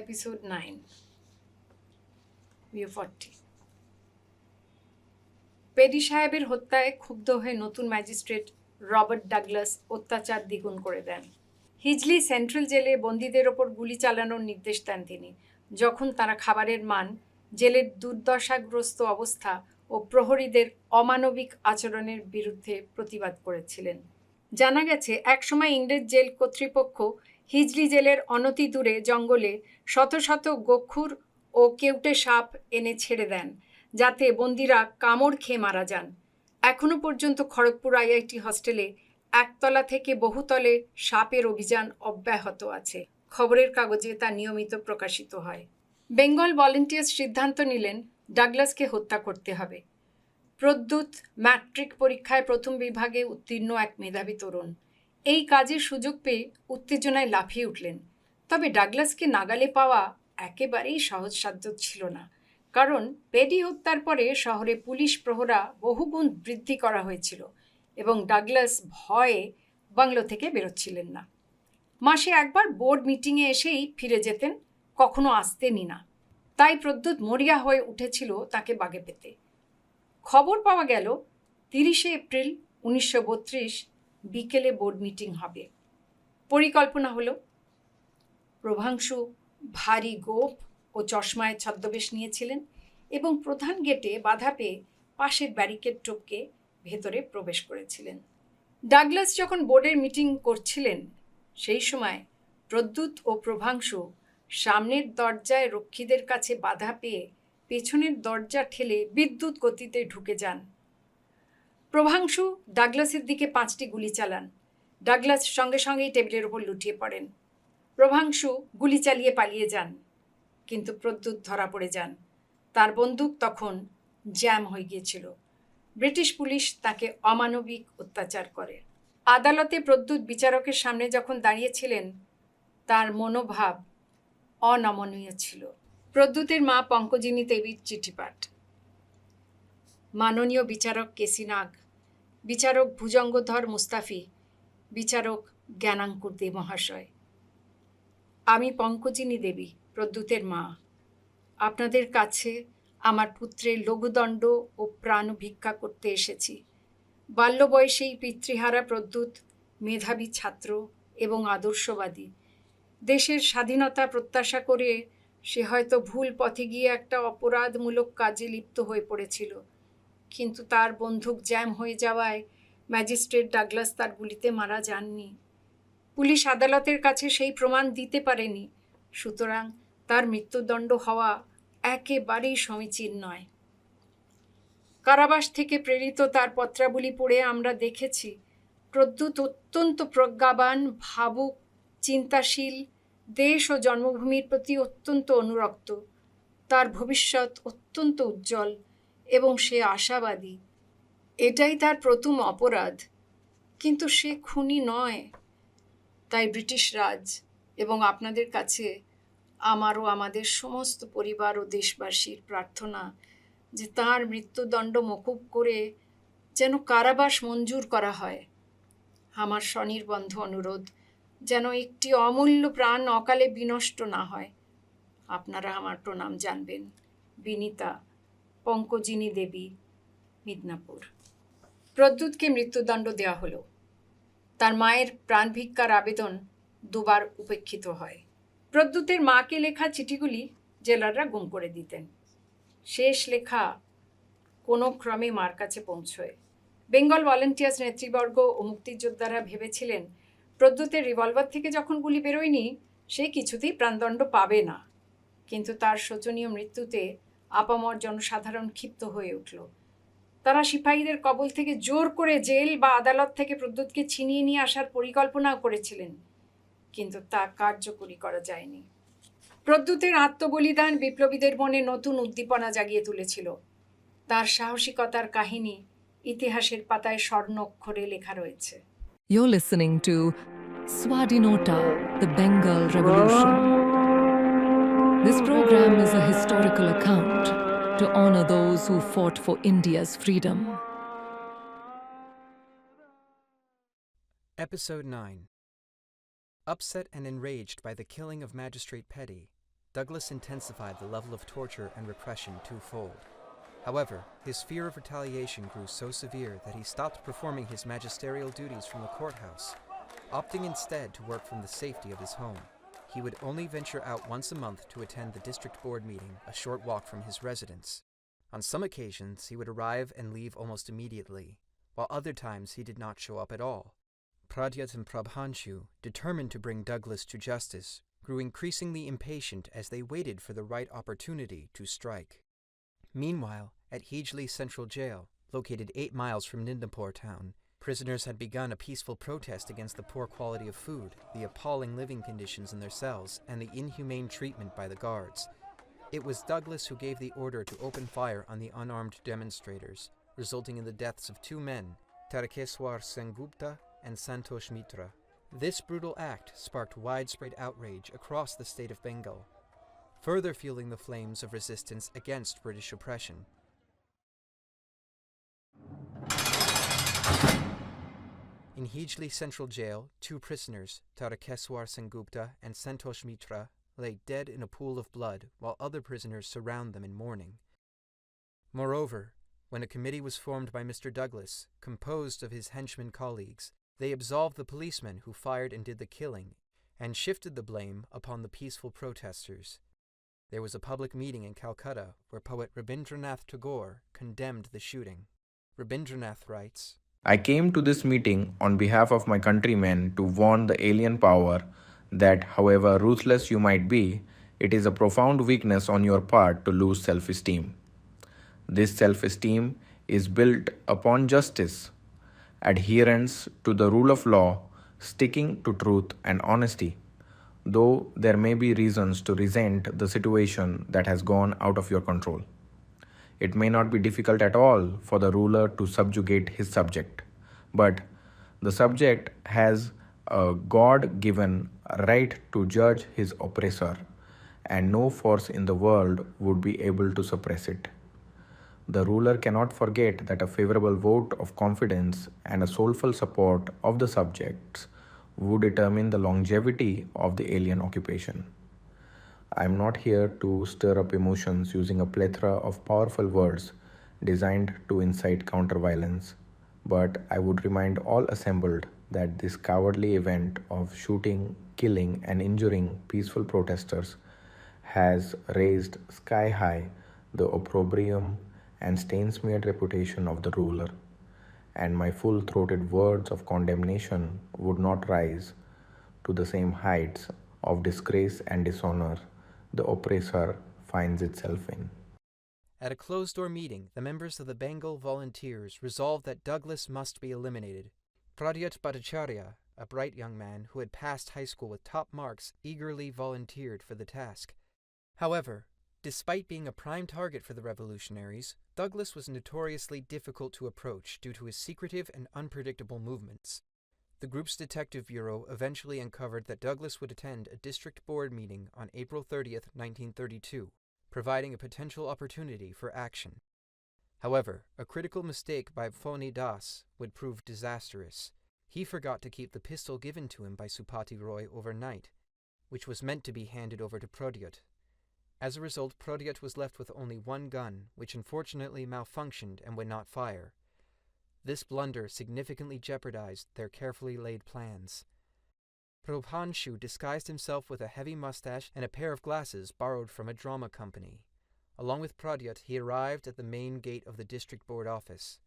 Episode 9 View 40 peri সাহেবের হত্যায় ক্ষুব্ধ হয়ে নতুন ম্যাজিস্ট্রেট রবার্ট ডাগলাস অত্যাচার দ্বিগুণ করে দেন। হিজলি সেন্ট্রাল জেলে বন্দীদের ওপর গুলি চালানোর নির্দেশ দেন তিনি, যখন তারা খাবারের মান, জেলের দুর্দশাগ্রস্ত অবস্থা ও প্রহরীদের অমানবিক আচরণের বিরুদ্ধে প্রতিবাদ করেছিলেন। জানা গেছে, একসময় ইংরেজ জেল কর্তৃপক্ষ হিজলি জেলের অনতি দূরে জঙ্গলে শত শত গোখুর ও কেউটে সাপ এনে ছেড়ে দেন, যাতে বন্দীরা কামড় খেয়ে মারা যান। এখনও পর্যন্ত খড়গপুর আইআইটি হস্টেলে একতলা থেকে বহুতলে সাপের অভিযান অব্যাহত আছে। খবরের কাগজে তা নিয়মিত প্রকাশিত হয়। বেঙ্গল ভলেন্টিয়ার্স সিদ্ধান্ত নিলেন ডাগলাসকে হত্যা করতে হবে। প্রদ্যুৎ ম্যাট্রিক পরীক্ষায় প্রথম বিভাগে উত্তীর্ণ এক মেধাবী তরুণ। এই কাজের সুযোগ পেয়ে উত্তেজনায় লাফিয়ে উঠলেন। তবে ডাগলাসকে নাগালে পাওয়া একেবারেই সহজসাধ্য ছিল না, কারণ পেডি হত্যার পরে শহরে পুলিশ প্রহরা বহুগুণ বৃদ্ধি করা হয়েছিল এবং ডাগলাস ভয়ে বাংলো থেকে বেরোচ্ছিলেন না। মাসে একবার বোর্ড মিটিংয়ে এসেই ফিরে যেতেন, কখনো আসতেনই না। তাই প্রদ্যুৎ মরিয়া হয়ে উঠেছিল তাকে বাগে পেতে। খবর পাওয়া গেল 30শে এপ্রিল 1932 বিকেলে বোর্ড মিটিং হবে। পরিকল্পনা হলো, প্রভাংশু ভারী গোঁফ ও চশমায় ছদ্মবেশ নিয়েছিলেন এবং প্রধান গেটে বাধা পেয়ে পাশের ব্যারিকেড টপকে ভেতরে প্রবেশ করেছিলেন। ডাগলাস যখন বোর্ডের মিটিং করছিলেন, সেই সময় প্রদ্যুৎ ও প্রভাংশু সামনের দরজায় রক্ষীদের কাছে বাধা পেয়ে পেছনের দরজা ঠেলে বিদ্যুৎ গতিতে ঢুকে যান। প্রভাংশু ডাগলাসের দিকে 5টি গুলি চালান। ডাগলাস সঙ্গে সঙ্গেই টেবিলের ওপর লুটিয়ে পড়েন। প্রভাংশু গুলি চালিয়ে পালিয়ে যান, কিন্তু প্রদ্যুৎ ধরা পড়ে যান। তার বন্দুক তখন জ্যাম হয়ে গিয়েছিল। ব্রিটিশ পুলিশ তাকে অমানবিক অত্যাচার করে। আদালতে প্রদ্যুৎ বিচারকের সামনে যখন দাঁড়িয়েছিলেন, তার মনোভাব অনমনীয় ছিল। প্রদ্যুতের মা পঙ্কজিনী দেবীর চিঠিপাঠ। মাননীয় বিচারক কেসি নাগ, বিচারক ভুজঙ্গধর মুস্তাফি, বিচারক জ্ঞানাঙ্কুর দে মহাশয়, আমি পঙ্কজিনী দেবী, প্রদ্যুতের মা, আপনাদের কাছে আমার পুত্রের লঘুদণ্ড ও প্রাণ ভিক্ষা করতে এসেছি। বাল্য বয়সেই পিতৃহারা প্রদ্যুৎ মেধাবী ছাত্র এবং আদর্শবাদী। দেশের স্বাধীনতা প্রত্যাশা করে সে হয়তো ভুল পথে গিয়ে একটা অপরাধমূলক কাজে লিপ্ত হয়ে পড়েছিল, কিন্তু তার বন্দুক জ্যাম হয়ে যাওয়ায় ম্যাজিস্ট্রেট ডাগলাস তার গুলিতে মারা যাননি। পুলিশ আদালতের কাছে সেই প্রমাণ দিতে পারেনি, সুতরাং তার মৃত্যুদণ্ড হওয়া একেবারেই সমীচীন নয়। কারাবাস থেকে প্রেরিত তার পত্রাবলী পড়ে আমরা দেখেছি, প্রদ্যুৎ অত্যন্ত প্রজ্ঞাবান, ভাবুক, চিন্তাশীল, দেশ ও জন্মভূমির প্রতি অত্যন্ত অনুরক্ত। তার ভবিষ্যৎ অত্যন্ত উজ্জ্বল এবং সে আশাবাদী। এটাই তার প্রথম অপরাধ, কিন্তু সে খুনি নয়। তাই ব্রিটিশ রাজ এবং আপনাদের কাছে আমার ও আমাদের সমস্ত পরিবার ও দেশবাসীর প্রার্থনা যে তাঁর মৃত্যুদণ্ড মকুব করে যেন কারাবাস মঞ্জুর করা হয়। আমার স্বনির্বন্ধ অনুরোধ যেন একটি অমূল্য প্রাণ অকালে বিনষ্ট না হয়। আপনারা আমার প্রণাম জানবেন। বিনীতা, পঙ্কজিনী দেবী, মিদনাপুর। প্রদ্যুৎকে মৃত্যুদণ্ড দেওয়া হলো। তার মায়ের প্রাণভিক্ষার আবেদন দুবার উপেক্ষিত হয়। প্রদ্যুতের মাকে লেখা চিঠিগুলি জেলাররা গুম করে দিতেন। শেষ লেখা কোনো ক্রমে মার কাছে পৌঁছয়। বেঙ্গল ভলেন্টিয়ার্স নেতৃবর্গ ও মুক্তিযোদ্ধারা ভেবেছিলেন, প্রদ্যুতের রিভলভার থেকে যখন গুলি বেরোয়নি, সে কিছুতেই প্রাণদণ্ড পাবে না। কিন্তু তার শোচনীয় মৃত্যুতে আপামর জনসাধারণ ক্ষিপ্ত হয়ে উঠল। তারা সিপাহীদের কবল থেকে জোর করে জেল বা আদালত থেকে প্রদ্যুৎকে ছিনিয়ে নিয়ে আসার পরিকল্পনাও করেছিলেন, কিন্তু তা কার্যকরী করা যায়নি। প্রদ্যুতের আত্মবলিদান বিপ্লবীদের মনে নতুন উদ্দীপনা জাগিয়ে তুলেছিল। তার সাহসিকতার কাহিনী ইতিহাসের পাতায় স্বর্ণ অক্ষরে লেখা রয়েছে। You're listening to Swadhinota, the Bengal Revolution. This program is a historical account to honor those who fought for India's freedom. Episode 9. Upset and enraged by the killing of Magistrate Petty, Douglas intensified the level of torture and repression twofold. However, his fear of retaliation grew so severe that he stopped performing his magisterial duties from the courthouse, opting instead to work from the safety of his home. He would only venture out once a month to attend the district board meeting, a short walk from his residence. On some occasions, he would arrive and leave almost immediately, while other times he did not show up at all. Pradyot and Prabhangshu, determined to bring Douglas to justice, grew increasingly impatient as they waited for the right opportunity to strike. Meanwhile, at Hijli Central Jail, located 8 miles from Midnapore town, prisoners had begun a peaceful protest against the poor quality of food, the appalling living conditions in their cells, and the inhumane treatment by the guards. It was Douglas who gave the order to open fire on the unarmed demonstrators, resulting in the deaths of 2 men, Tarkeswar Sengupta and Santosh Mitra. This brutal act sparked widespread outrage across the state of Bengal, further fueling the flames of resistance against British oppression. In Hijli Central Jail, 2 prisoners, Tarkeswar Sengupta and Santosh Mitra, lay dead in a pool of blood while other prisoners surround them in mourning. Moreover, when a committee was formed by Mr. Douglas, composed of his henchman colleagues, they absolved the policemen who fired and did the killing, and shifted the blame upon the peaceful protesters. There was a public meeting in Calcutta where poet Rabindranath Tagore condemned the shooting. Rabindranath writes, I came to this meeting on behalf of my countrymen to warn the alien power that, however ruthless you might be, it is a profound weakness on your part to lose self-esteem. This self-esteem is built upon justice, adherence to the rule of law, sticking to truth and honesty, though there may be reasons to resent the situation that has gone out of your control. It may not be difficult at all for the ruler to subjugate his subject, but the subject has a God-given right to judge his oppressor, and no force in the world would be able to suppress it. The ruler cannot forget that a favorable vote of confidence and a soulful support of the subjects would determine the longevity of the alien occupation. I am not here to stir up emotions using a plethora of powerful words designed to incite counter-violence, but I would remind all assembled that this cowardly event of shooting, killing, and injuring peaceful protesters has raised sky-high the opprobrium and stain-smeared reputation of the ruler, and my full-throated words of condemnation would not rise to the same heights of disgrace and dishonor the oppressor finds itself in. At a closed-door meeting, the members of the Bengal Volunteers resolved that Douglas must be eliminated. Pradyot Bhattacharya, a bright young man who had passed high school with top marks, eagerly volunteered for the task. However, despite being a prime target for the revolutionaries, Douglas was notoriously difficult to approach due to his secretive and unpredictable movements. The group's detective bureau eventually uncovered that Douglas would attend a district board meeting on April 30th, 1932, providing a potential opportunity for action. However, a critical mistake by Phony Das would prove disastrous. He forgot to keep the pistol given to him by Supati Roy overnight, which was meant to be handed over to Pradyot. As a result, Pradyot was left with only one gun, which unfortunately malfunctioned and would not fire. This blunder significantly jeopardized their carefully laid plans. Prabhangshu disguised himself with a heavy mustache and a pair of glasses borrowed from a drama company. Along with Pradyot, he arrived at the main gate of the district board office.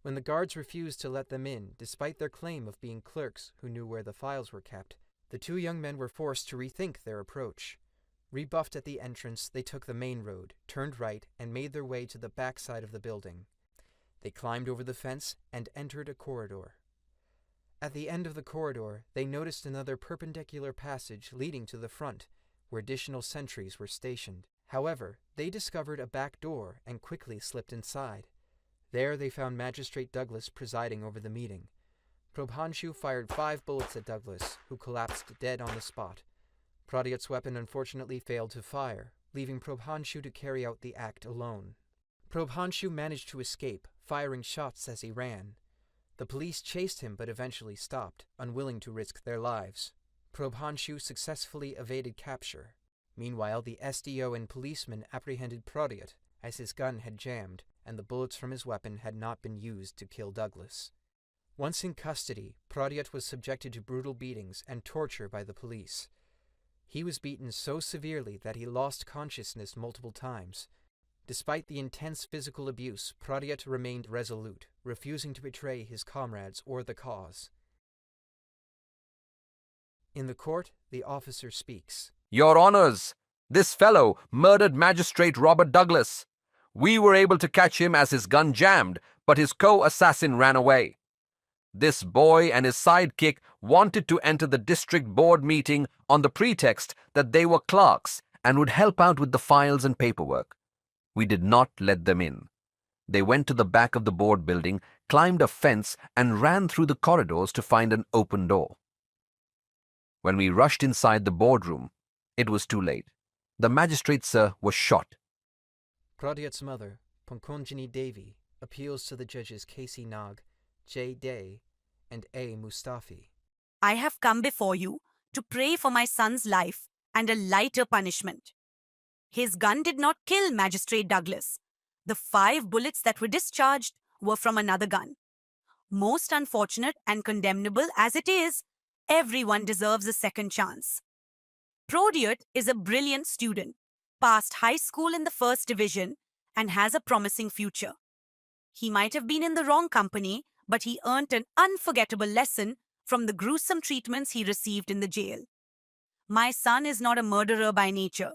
When the guards refused to let them in, despite their claim of being clerks who knew where the files were kept, the 2 young men were forced to rethink their approach. Rebuffed at the entrance, they took the main road, turned right, and made their way to the back side of the building. They climbed over the fence and entered a corridor. At the end of the corridor, they noticed another perpendicular passage leading to the front, where additional sentries were stationed. However, they discovered a back door and quickly slipped inside. There they found Magistrate Douglas presiding over the meeting. Prabhangshu fired 5 bullets at Douglas, who collapsed dead on the spot. Pradyot's weapon unfortunately failed to fire, leaving Prabhangshu to carry out the act alone. Prabhangshu managed to escape, firing shots as he ran. The police chased him but eventually stopped, unwilling to risk their lives. Prabhangshu successfully evaded capture. Meanwhile, the SDO and policemen apprehended Pradyot, as his gun had jammed, and the bullets from his weapon had not been used to kill Douglas. Once in custody, Pradyot was subjected to brutal beatings and torture by the police. He was beaten so severely that he lost consciousness multiple times. Despite the intense physical abuse, Pradyot remained resolute, refusing to betray his comrades or the cause. In the court, the officer speaks. Your Honours, this fellow murdered Magistrate Robert Douglas. We were able to catch him as his gun jammed, but his co-assassin ran away. This boy and his sidekick wanted to enter the district board meeting on the pretext that they were clerks and would help out with the files and paperwork. We did not let them in. They went to the back of the board building, climbed a fence, and ran through the corridors to find an open door. When we rushed inside the boardroom, it was too late. The magistrate, sir, was shot. Pradyot's mother, Pankonjani Devi, appeals to the judges K.C. Nag, J. Day, and A. Mustafi. I have come before you to pray for my son's life and a lighter punishment. His gun did not kill Magistrate Douglas. The 5 bullets that were discharged were from another gun. Most unfortunate and condemnable as it is, everyone deserves a second chance. Pradyot is a brilliant student, passed high school in the 1st division, and has a promising future. He might have been in the wrong company, but he earned an unforgettable lesson from the gruesome treatments he received in the jail. My son is not a murderer by nature.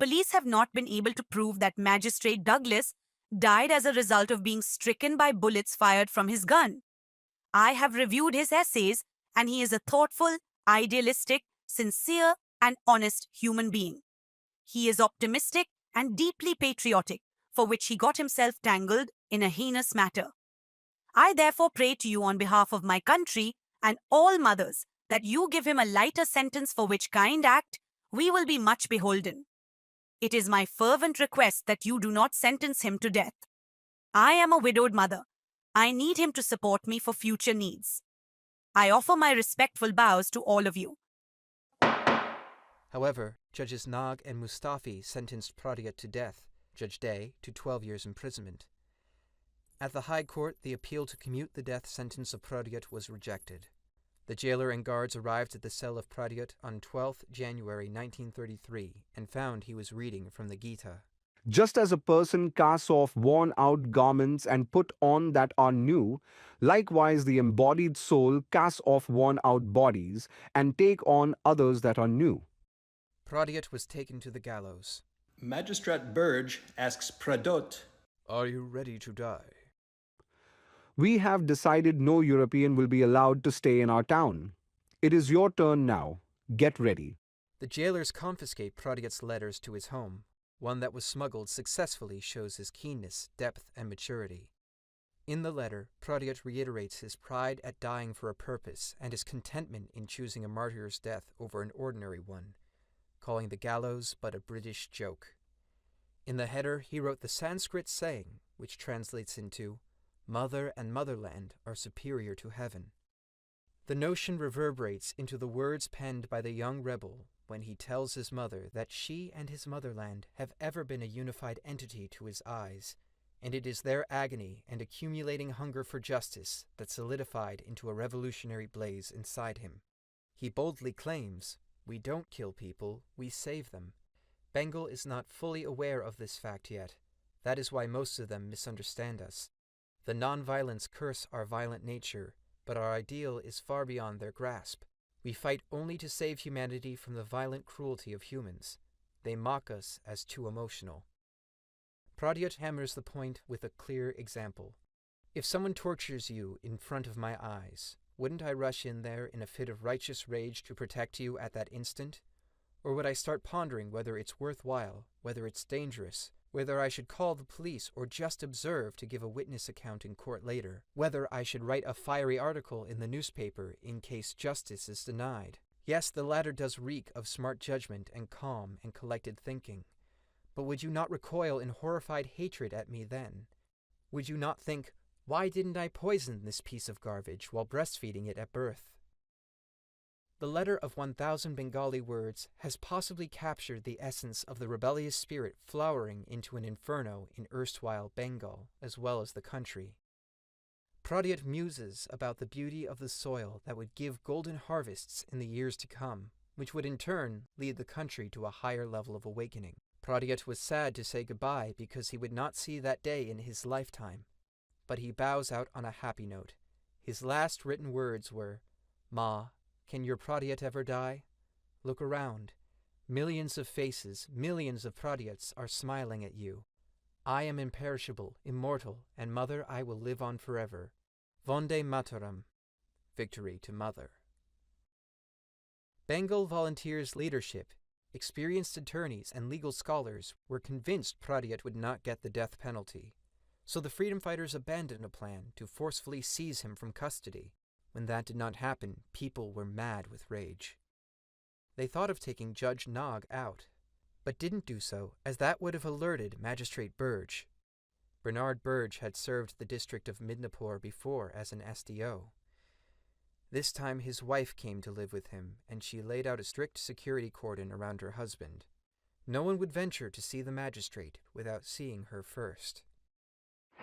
Police have not been able to prove that Magistrate Douglas died as a result of being stricken by bullets fired from his gun. I have reviewed his essays, and he is a thoughtful, idealistic, sincere, and honest human being. He is optimistic and deeply patriotic, for which he got himself tangled in a heinous matter. I therefore pray to you on behalf of my country and all mothers that you give him a lighter sentence, for which kind act we will be much beholden. It is my fervent request that you do not sentence him to death. I am a widowed mother. I need him to support me for future needs. I offer my respectful bows to all of you. However, Judges Nag and Mustafi sentenced Pradyot to death, Judge Day to 12 years imprisonment. At the High Court, the appeal to commute the death sentence of Pradyot was rejected. The jailer and guards arrived at the cell of Pradyot on 12th January 1933 and found he was reading from the Gita. Just as a person casts off worn-out garments and put on that are new, likewise the embodied soul casts off worn-out bodies and take on others that are new. Pradyot was taken to the gallows. Magistrate Burge asks Pradyot, "Are you ready to die?" We have decided no European will be allowed to stay in our town. It is your turn now. Get ready. The jailers confiscate Pradyot's letters to his home. One that was smuggled successfully shows his keenness, depth, and maturity. In the letter, Pradyot reiterates his pride at dying for a purpose and his contentment in choosing a martyr's death over an ordinary one, calling the gallows but a British joke. In the header, he wrote the Sanskrit saying, which translates into, "Mother and motherland are superior to heaven." The notion reverberates into the words penned by the young rebel when he tells his mother that she and his motherland have ever been a unified entity to his eyes, and it is their agony and accumulating hunger for justice that solidified into a revolutionary blaze inside him. He boldly claims, "We don't kill people, we save them." Bengal is not fully aware of this fact yet. That is why most of them misunderstand us. The non-violence curse our violent nature, but our ideal is far beyond their grasp. We fight only to save humanity from the violent cruelty of humans. They mock us as too emotional. Pradyot hammers the point with a clear example. If someone tortures you in front of my eyes, wouldn't I rush in there in a fit of righteous rage to protect you at that instant? Or would I start pondering whether it's worthwhile, whether it's dangerous, whether I should call the police or just observe to give a witness account in court later, whether I should write a fiery article in the newspaper in case justice is denied? Yes, the latter does reek of smart judgment and calm and collected thinking. But would you not recoil in horrified hatred at me then? Would you not think, why didn't I poison this piece of garbage while breastfeeding it at birth? The letter of 1,000 Bengali words has possibly captured the essence of the rebellious spirit flowering into an inferno in erstwhile Bengal, as well as the country. Pradyot muses about the beauty of the soil that would give golden harvests in the years to come, which would in turn lead the country to a higher level of awakening. Pradyot was sad to say goodbye because he would not see that day in his lifetime, but he bows out on a happy note. His last written words were, "Ma, can your Pradyot ever die? Look around. Millions of faces, millions of Pradyots are smiling at you. I am imperishable, immortal, and Mother, I will live on forever. Vande Mataram." Victory to Mother. Bengal Volunteers' leadership, experienced attorneys and legal scholars were convinced Pradyot would not get the death penalty, so the freedom fighters abandoned a plan to forcefully seize him from custody. When that did not happen, people were mad with rage. They thought of taking Judge Nag out, but didn't do so as that would have alerted Magistrate Burge. Bernard Burge had served the district of Midnapore before as an SDO. This time his wife came to live with him, and she laid out a strict security cordon around her husband. No one would venture to see the magistrate without seeing her first.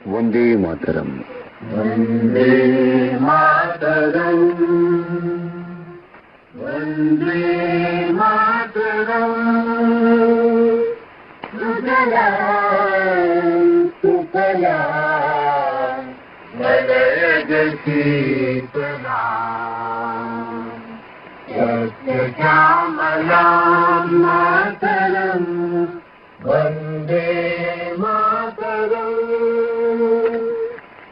Vande Mataram. Vande Mataram. Vande Mataram. Sujalam Sufalam Malayajasitalam Satyamalam Mataram. Vande Mataram.